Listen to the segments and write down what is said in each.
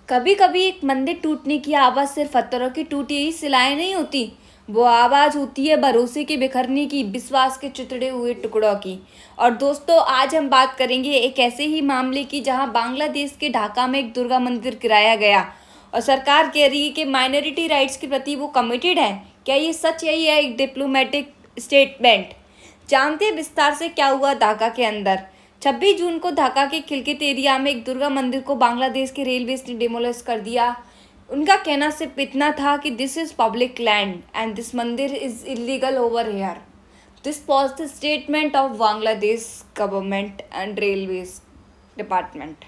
कभी कभी एक मंदिर टूटने की आवाज़ सिर्फ पत्थरों की टूटी हुई सिलाएं नहीं होती, वो आवाज़ होती है भरोसे के बिखरने की, विश्वास के चितड़े हुए टुकड़ों की। और दोस्तों, आज हम बात करेंगे एक ऐसे ही मामले की जहां बांग्लादेश के ढाका में एक दुर्गा मंदिर गिराया गया और सरकार कह रही है कि माइनॉरिटी राइट्स के प्रति वो कमिटेड है। क्या ये सच है? यह एक डिप्लोमेटिक स्टेटमेंट। जानते हैं विस्तार से क्या हुआ ढाका के अंदर। 26 जून को ढाका के खिलकित एरिया में एक दुर्गा मंदिर को बांग्लादेश के रेलवे ने डिमोलिश कर दिया। उनका कहना सिर्फ इतना था कि this is public land and this mandir is illegal over here. This was the statement of Bangladesh government and railways department.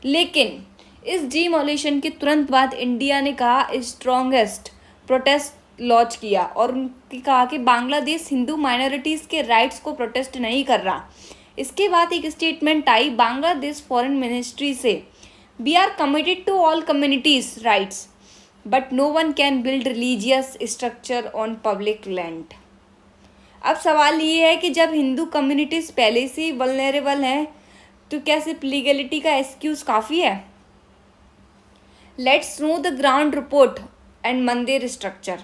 लेकिन इस डिमोलिशन के तुरंत बाद इंडिया ने कहा स्ट्रॉन्गेस्ट प्रोटेस्ट लॉन्च किया और उनकी कहा कि बांग्लादेश हिंदू माइनॉरिटीज़ के राइट्स को प्रोटेस्ट नहीं कर रहा। इसके बाद एक स्टेटमेंट आई बांग्लादेश फॉरेन मिनिस्ट्री से, we are committed to all communities rights but no one can build religious structure on public land. अब सवाल ये है कि जब हिंदू कम्युनिटीज़ पहले से ही वल्नरेबल हैं तो क्या सिर्फ लीगलिटी का एक्सक्यूज़ काफ़ी है? Let's know the ground report and मंदिर स्ट्रक्चर।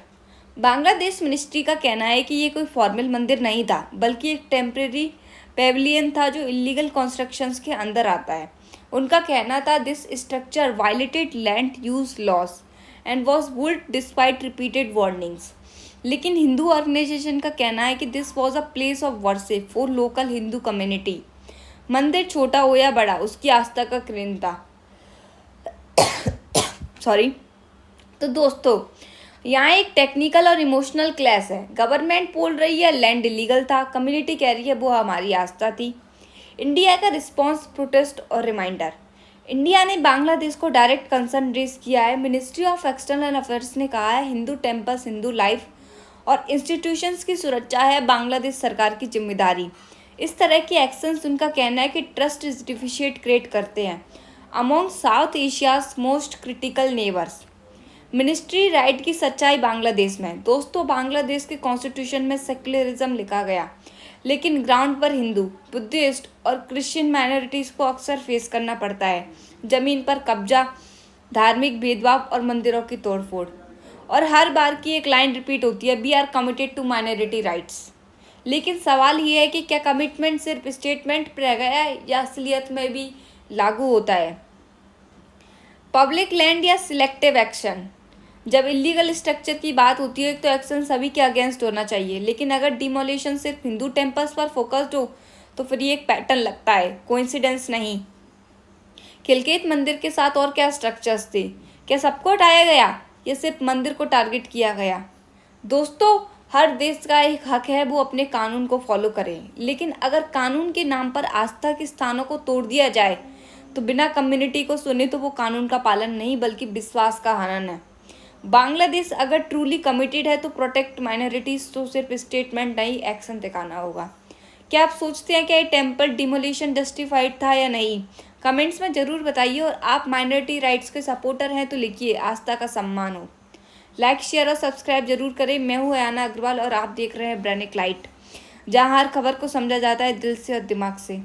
बांग्लादेश मिनिस्ट्री का कहना है कि ये कोई फॉर्मल मंदिर नहीं था, बल्कि एक टेम्परेरी पेविलियन था जो इलीगल कंस्ट्रक्शंस के अंदर आता है। उनका कहना था this structure violated land use loss and was built despite repeated warnings. लेकिन हिंदू ऑर्गेनाइजेशन का कहना है कि this was a place of worship for local Hindu community. मंदिर छोटा हो या बड़ा, उसकी आस्था का केंद्र था। सॉरी। तो दोस्तों, यहाँ एक टेक्निकल और इमोशनल क्लैश है। गवर्नमेंट बोल रही है लैंड इलीगल था, कम्युनिटी कह रही है वो हमारी आस्था थी। इंडिया का रिस्पांस, प्रोटेस्ट और रिमाइंडर। इंडिया ने बांग्लादेश को डायरेक्ट कंसर्न रेज किया है। मिनिस्ट्री ऑफ एक्सटर्नल अफेयर्स ने कहा है हिंदू टेम्पल्स, हिंदू लाइफ और इंस्टीट्यूशंस की सुरक्षा है बांग्लादेश सरकार की जिम्मेदारी। इस तरह के एक्शंस उनका कहना है कि ट्रस्ट इज डिफिशिएट क्रिएट करते हैं among south Asia's most critical neighbours. Ministry right की सच्चाई बांग्लादेश में। दोस्तों, बांग्लादेश के कॉन्स्टिट्यूशन में सेक्युलरिज्म लिखा गया, लेकिन ग्राउंड पर हिंदू, बुद्धिस्ट और क्रिश्चियन माइनॉरिटीज़ को अक्सर फेस करना पड़ता है। ज़मीन पर कब्जा, धार्मिक भेदभाव और मंदिरों की तोड़फोड़। और हर बार की एक लाइन रिपीट होती है, we are committed to minority rights. लेकिन सवाल ये है कि क्या कमिटमेंट सिर्फ स्टेटमेंट पर रह गया है या असलियत में भी लागू होता है? पब्लिक लैंड या सिलेक्टिव एक्शन। जब इलीगल स्ट्रक्चर की बात होती है तो एक्शन सभी के अगेंस्ट होना चाहिए, लेकिन अगर डिमोलिशन सिर्फ हिंदू टेम्पल्स पर फोकस्ड हो तो फिर ये एक पैटर्न लगता है, कोइंसिडेंस नहीं। खिलकेत मंदिर के साथ और क्या स्ट्रक्चर्स थे? क्या सबको हटाया गया या सिर्फ मंदिर को टारगेट किया गया? दोस्तों, हर देश का एक हक है वो अपने कानून को फॉलो करे, लेकिन अगर कानून के नाम पर आस्था के स्थानों को तोड़ दिया जाए तो बिना कम्युनिटी को सुने तो वो कानून का पालन नहीं बल्कि विश्वास का हनन है। बांग्लादेश अगर ट्रूली कमिटेड है तो प्रोटेक्ट माइनॉरिटीज़ तो सिर्फ स्टेटमेंट नहीं, एक्शन दिखाना होगा। क्या आप सोचते हैं क्या ये टेम्पल डिमोलिशन जस्टिफाइड था या नहीं? कमेंट्स में ज़रूर बताइए। और आप माइनॉरिटी राइट्स के सपोर्टर हैं तो लिखिए आस्था का सम्मान हो। लाइक, शेयर और सब्सक्राइब जरूर करें। मैं हूँ अयाना अग्रवाल और आप देख रहे हैं ब्रेनिक लाइट, जहाँ हर खबर को समझा जाता है दिल से और दिमाग से।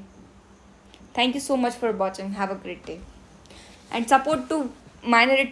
Thank you so much for watching. Have a great day and support to minority